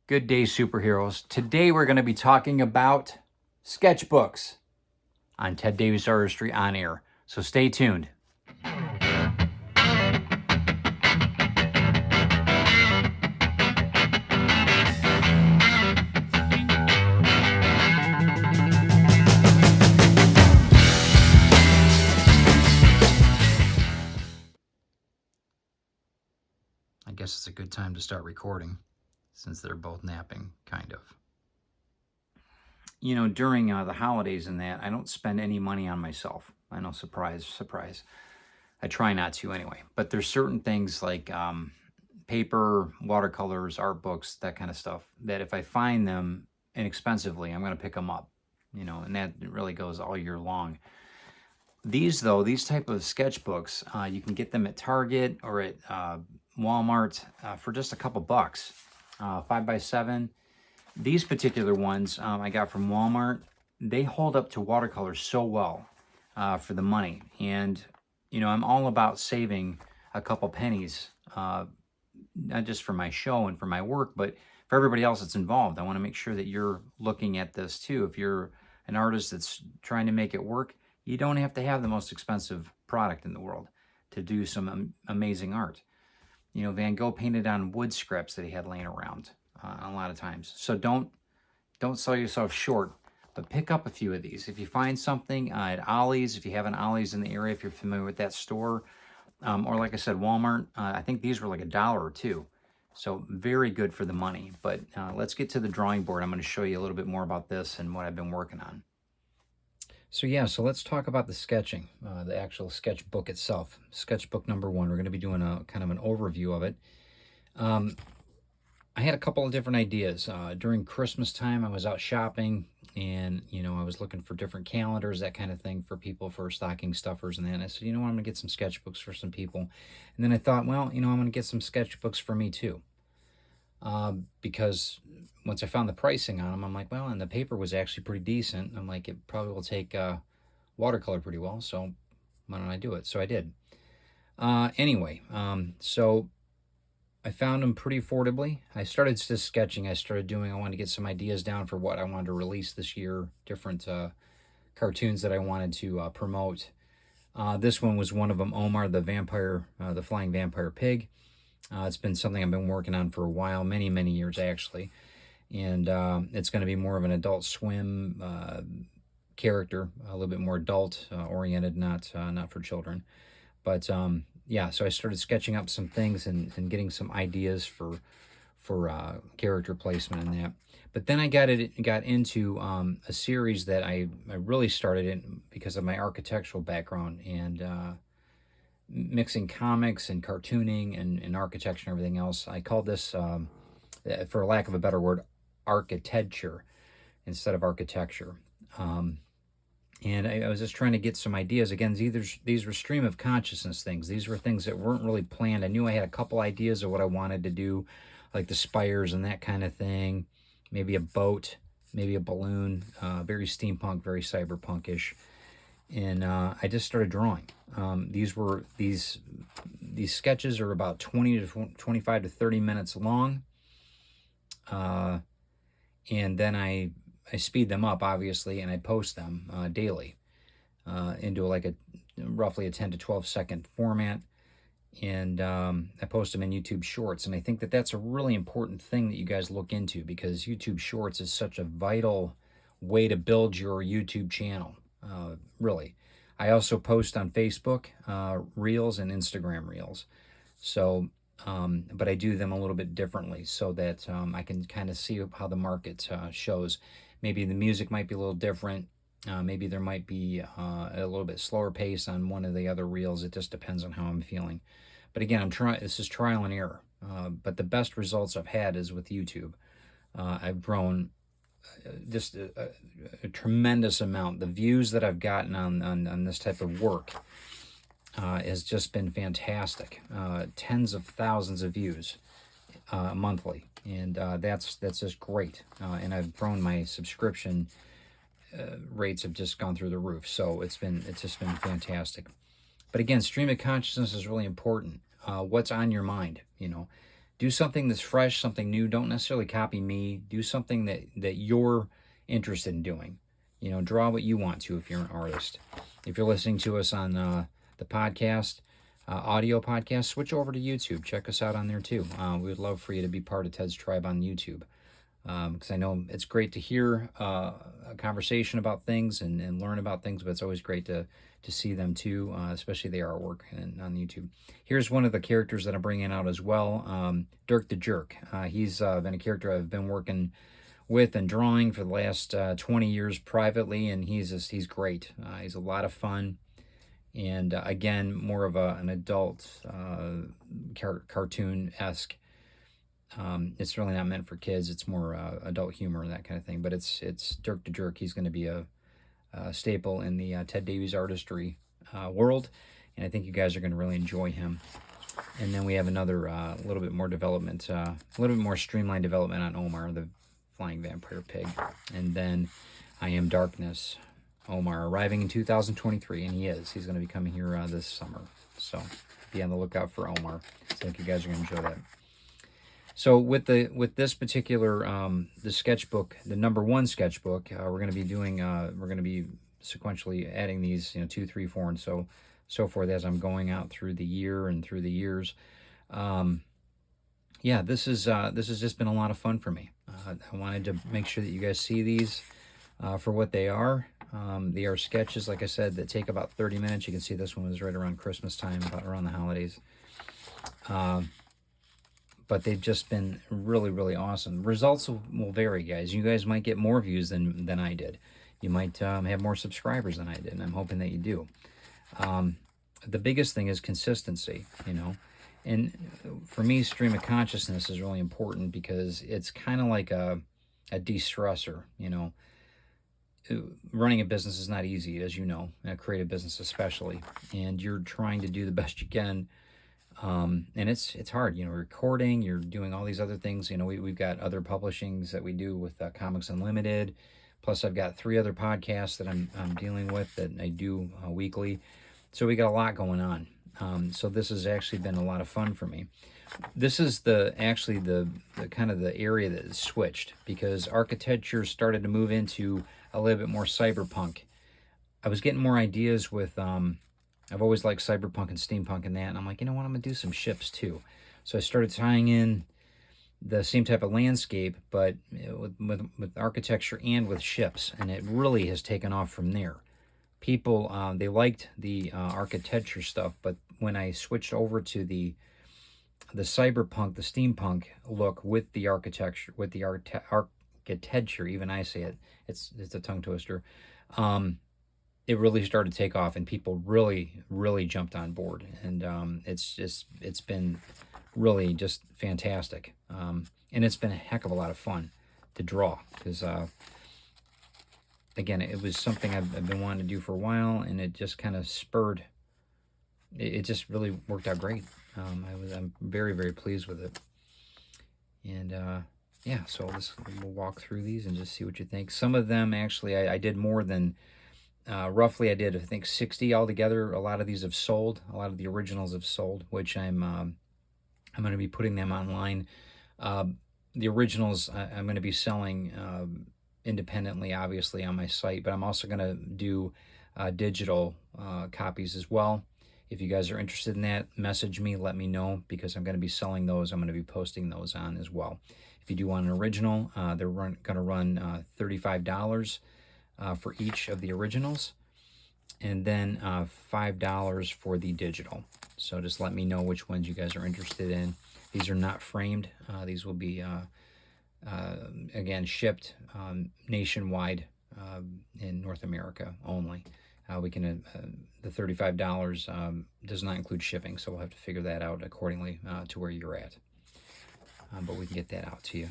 Good day, superheroes. Today we're going to be talking about sketchbooks on Ted Davis Artistry on Air. So stay tuned. I guess it's a good time to start recording since they're both napping, kind of. You know, during the holidays and that, I don't spend any money on myself. I know, surprise, surprise. I try not to anyway. But there's certain things like paper, watercolors, art books, that kind of stuff, that if I find them inexpensively, I'm going to pick them up. You know, and that really goes all year long. These, though, these type of sketchbooks, you can get them at Target or at Walmart for just a couple bucks. 5x7. These particular ones I got from Walmart. They hold up to watercolors so well for the money. And, you know, I'm all about saving a couple pennies, not just for my show and for my work, but for everybody else that's involved. I want to make sure that you're looking at this too. If you're an artist that's trying to make it work, you don't have to have the most expensive product in the world to do some amazing art. You know, Van Gogh painted on wood scraps that he had laying around a lot of times. So don't sell yourself short, but pick up a few of these. If you find something at Ollie's, if you have an Ollie's in the area, if you're familiar with that store, or like I said, Walmart, I think these were like $1 or $2. So very good for the money. But let's get to the drawing board. I'm going to show you a little bit more about this and what I've been working on. So yeah, so let's talk about the sketching, the actual sketchbook itself. Sketchbook number 1, we're going to be doing a kind of an overview of it. I had a couple of different ideas. During Christmas time, I was out shopping and, you know, I was looking for different calendars, that kind of thing for people, for stocking stuffers and that. And I said, you know what, I'm going to get some sketchbooks for some people. And then I thought, well, you know, I'm going to get some sketchbooks for me too. Because once I found the pricing on them, I'm like, well, and the paper was actually pretty decent. I'm like, it probably will take watercolor pretty well, so why don't I do it? So I did. Anyway, so I found them pretty affordably. I started just sketching. I wanted to get some ideas down for what I wanted to release this year, different cartoons that I wanted to promote. This one was one of them, Omar the Vampire, the Flying Vampire Pig. It's been something I've been working on for a while, many, many years actually. And it's going to be more of an Adult Swim character, a little bit more adult oriented, not for children. But yeah, so I started sketching up some things and getting some ideas for character placement and that. But then I got into a series that I really started in because of my architectural background and mixing comics and cartooning and architecture and everything else. I called this, for lack of a better word, architecture instead of architecture. And I was just trying to get some ideas. Again, these were stream of consciousness things. These were things that weren't really planned. I knew I had a couple ideas of what I wanted to do, like the spires and that kind of thing. Maybe a boat, maybe a balloon, very steampunk, very cyberpunkish. And I just started drawing. These sketches are about 20 to 25 to 30 minutes long. And then I speed them up, obviously, and I post them daily into like roughly a 10 to 12 second format. And I post them in YouTube Shorts. And I think that that's a really important thing that you guys look into, because YouTube Shorts is such a vital way to build your YouTube channel, really. I also post on Facebook Reels and Instagram Reels. So, but I do them a little bit differently so that I can kind of see how the market shows. Maybe the music might be a little different. Maybe there might be a little bit slower pace on one of the other reels. It just depends on how I'm feeling. But again, this is trial and error. But the best results I've had is with YouTube. I've grown just a tremendous amount. The views that I've gotten on this type of work has just been fantastic. Tens of thousands of views monthly, and that's just great. And I've grown my subscription rates have just gone through the roof. So it's just been fantastic. But again, stream of consciousness is really important. What's on your mind? You know, Do something that's fresh, something new. Don't necessarily copy me. Do something that you're interested in doing. You know, draw what you want to if you're an artist. If you're listening to us on the podcast, audio podcast, switch over to YouTube. Check us out on there too. We would love for you to be part of Ted's Tribe on YouTube, because I know it's great to hear a conversation about things and learn about things, but it's always great to see them too, especially the artwork on YouTube. Here's one of the characters that I'm bringing out as well, Dirk the Jerk. He's been a character I've been working with and drawing for the last 20 years privately, and he's great. He's a lot of fun, and again, more of an adult cartoon-esque. It's really not meant for kids. It's more adult humor and that kind of thing. But it's Dirk the Jerk. He's going to be a staple in the Ted Davies artistry world, and I think you guys are going to really enjoy him. And then we have another little bit more development, a little bit more streamlined development on Omar, the flying vampire pig. And then I Am Darkness, Omar, arriving in 2023, and he is. He's going to be coming here this summer. So be on the lookout for Omar. So I think you guys are going to enjoy that. So with this particular the sketchbook, the #1 sketchbook, we're going to be doing we're going to be sequentially adding these, 2, 3, 4, and so forth as I'm going out through the year and through the years. Yeah, this has just been a lot of fun for me. I wanted to make sure that you guys see these for what they are. They are sketches, like I said, that take about 30 minutes. You can see this one was right around Christmas time, about around the holidays. But they've just been really, really awesome. Results will vary, guys. You guys might get more views than I did. You might have more subscribers than I did, and I'm hoping that you do. The biggest thing is consistency, And for me, stream of consciousness is really important because it's kind of like a de-stressor, Running a business is not easy, as you know, a creative business especially. And you're trying to do the best you can. And it's hard, recording, you're doing all these other things. We've got other publishings that we do with Comics Unlimited. Plus I've got 3 other podcasts that I'm dealing with that I do weekly. So we got a lot going on. So this has actually been a lot of fun for me. This is the kind of the area that is switched because architecture started to move into a little bit more cyberpunk. I was getting more ideas with, I've always liked cyberpunk and steampunk and that, and I'm like, you know what, I'm going to do some ships too. So I started tying in the same type of landscape, but with architecture and with ships, and it really has taken off from there. People, they liked the architecture stuff, but when I switched over to the cyberpunk, the steampunk look with the architecture, architecture, even I say it, it's a tongue twister, it really started to take off, and people really, really jumped on board. And it's been really just fantastic. And it's been a heck of a lot of fun to draw because, again, it was something I've been wanting to do for a while, and it just kind of spurred. It just really worked out great. I'm very, very pleased with it. And yeah, so we'll walk through these and just see what you think. Some of them actually I did more than. Roughly, I did, I think, 60 altogether. A lot of these have sold. A lot of the originals have sold, which I'm going to be putting them online. The originals I'm going to be selling independently, obviously, on my site, but I'm also going to do digital copies as well. If you guys are interested in that, message me, let me know, because I'm going to be selling those. I'm going to be posting those on as well. If you do want an original, they're going to run $35 for each of the originals, and then $5 for the digital. So just let me know which ones you guys are interested in. These are not framed. These will be, again, shipped nationwide in North America only. We can the $35 does not include shipping, so we'll have to figure that out accordingly to where you're at. But we can get that out to you.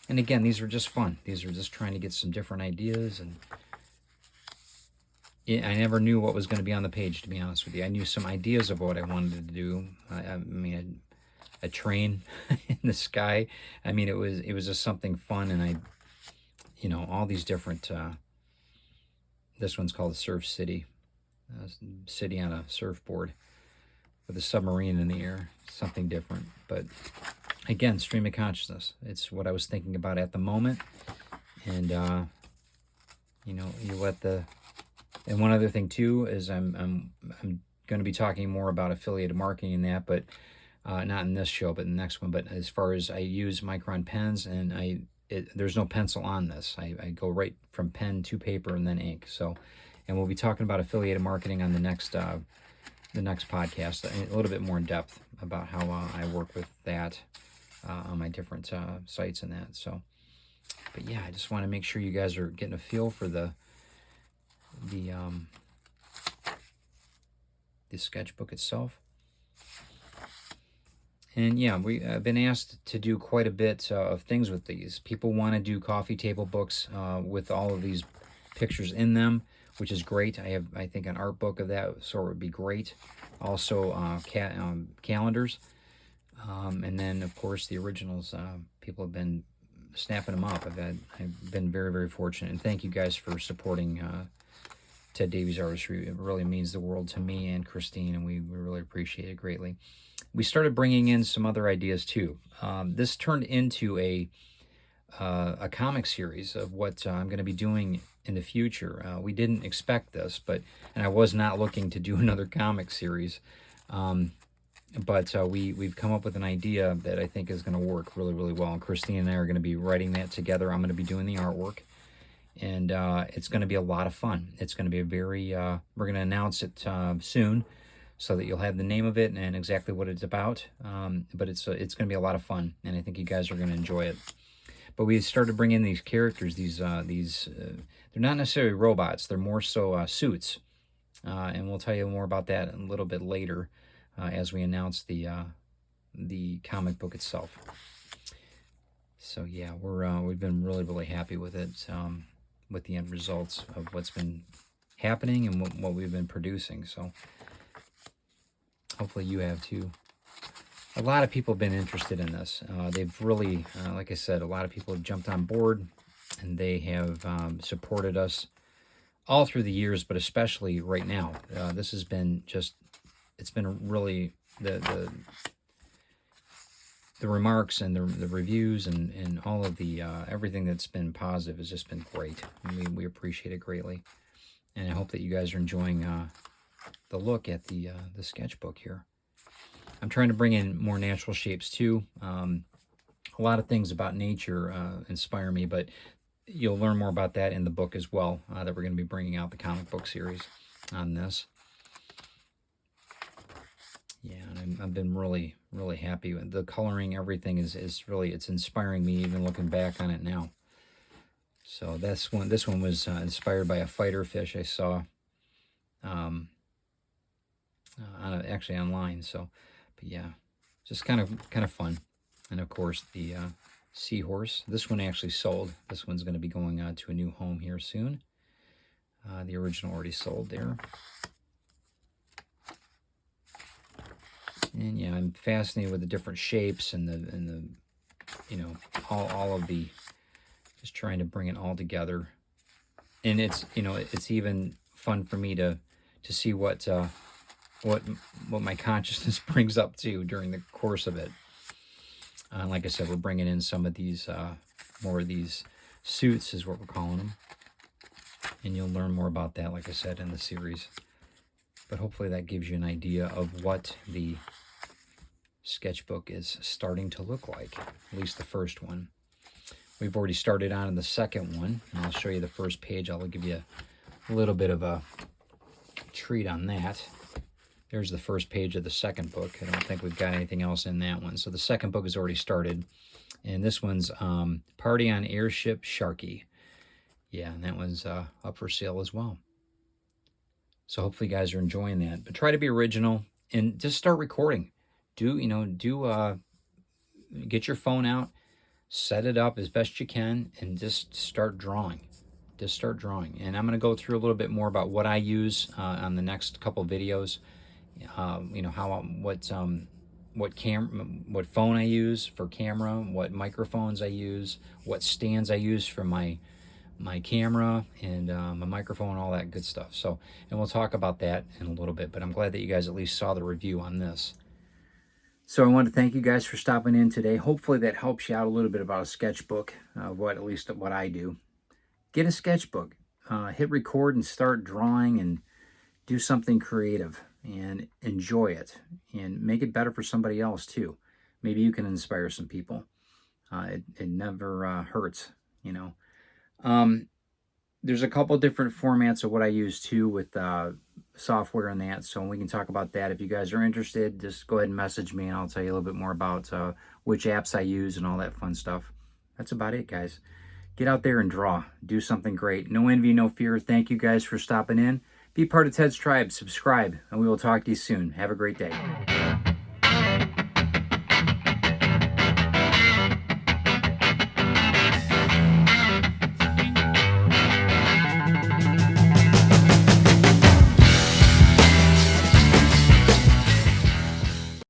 And again, these are just fun. These are just trying to get some different ideas. And I never knew what was going to be on the page, to be honest with you. I knew some ideas of what I wanted to do. I mean, a train in the sky. I mean, it was just something fun. And all these different, this one's called Surf City. City on a surfboard with a submarine in the air. Something different. But again, stream of consciousness. It's what I was thinking about at the moment. And, you know, you let the... And one other thing, too, is I'm going to be talking more about affiliated marketing and that, but not in this show, but in the next one. But as far as I use Micron pens, and there's no pencil on this. I go right from pen to paper and then ink. So, and we'll be talking about affiliated marketing on the next podcast, a little bit more in depth about how I work with that on my different sites and that. So, but yeah, I just want to make sure you guys are getting a feel for the sketchbook itself. And yeah, I've been asked to do quite a bit of things with these. People want to do coffee table books with all of these pictures in them, which is great. I think an art book of that sort would be great. Also calendars. And then, of course, the originals. People have been snapping them up. I've been very, very fortunate. And thank you guys for supporting Ted Davies Artistry. It really means the world to me and Christine, and we really appreciate it greatly. We started bringing in some other ideas too. This turned into a comic series of what I'm going to be doing in the future. We didn't expect this, and I was not looking to do another comic series, but we've come up with an idea that I think is going to work really, really well. And Christine and I are going to be writing that together. I'm going to be doing the artwork, and it's going to be a lot of fun. It's going to be a very we're going to announce it soon, so that you'll have the name of it and exactly what it's about. But it's going to be a lot of fun, and I think you guys are going to enjoy it. But we started bringing these characters. They're not necessarily robots. They're more so suits, and we'll tell you more about that a little bit later as we announce the comic book itself. So yeah, we've been really, really happy with it, with the end results of what's been happening and what we've been producing. So hopefully you have too. A lot of people have been interested in this. They've really, like I said, a lot of people have jumped on board, and they have supported us all through the years, but especially right now. This has been it's been really, the remarks and the reviews and all of the everything that's been positive has just been great. And we appreciate it greatly. And I hope that you guys are enjoying the look at the sketchbook here. I'm trying to bring in more natural shapes too. A lot of things about nature inspire me, but you'll learn more about that in the book as well, that we're going to be bringing out the comic book series on this. Yeah, and I've been really, really happy with the coloring. Everything is really, it's inspiring me even looking back on it now. So this one was inspired by a fighter fish I saw actually online. So, but yeah, just kind of fun. And of course the seahorse. This one actually sold. This one's going to be going to a new home here soon. The original already sold there. And yeah, I'm fascinated with the different shapes and the you know, all of the, just trying to bring it all together. And it's, you know, it's even fun for me to see what my consciousness brings up to during the course of it. Like I said, we're bringing in some of these more of these suits is what we're calling them, and you'll learn more about that, like I said, in the series. But hopefully that gives you an idea of what the sketchbook is starting to look like, at least the first one. We've already started on in the second one, and I'll show you the first page. I'll give you a little bit of a treat on that. There's the first page of the second book. I don't think we've got anything else in that one. So the second book has already started, and this one's Party on Airship Sharky. Yeah, and that one's up for sale as well. So hopefully you guys are enjoying that. But try to be original and just start recording. Get your phone out, set it up as best you can, and just start drawing. Just start drawing. And I'm going to go through a little bit more about what I use on the next couple videos. What phone I use for camera, what microphones I use, what stands I use for my camera and my microphone, all that good stuff. So, and we'll talk about that in a little bit, but I'm glad that you guys at least saw the review on this. So I want to thank you guys for stopping in today. Hopefully that helps you out a little bit about a sketchbook, at least what I do. Get a sketchbook, hit record and start drawing and do something creative and enjoy it and make it better for somebody else too. Maybe you can inspire some people. It never hurts, you know. Um, there's a couple different formats of what I use too with software and that, so we can talk about that. If you guys are interested, just go ahead and message me and I'll tell you a little bit more about which apps I use and all that fun stuff. That's about it, guys. Get out there and draw. Do something great. No envy, no fear. Thank you guys for stopping in. Be part of Ted's Tribe. Subscribe, and we will talk to you soon. Have a great day.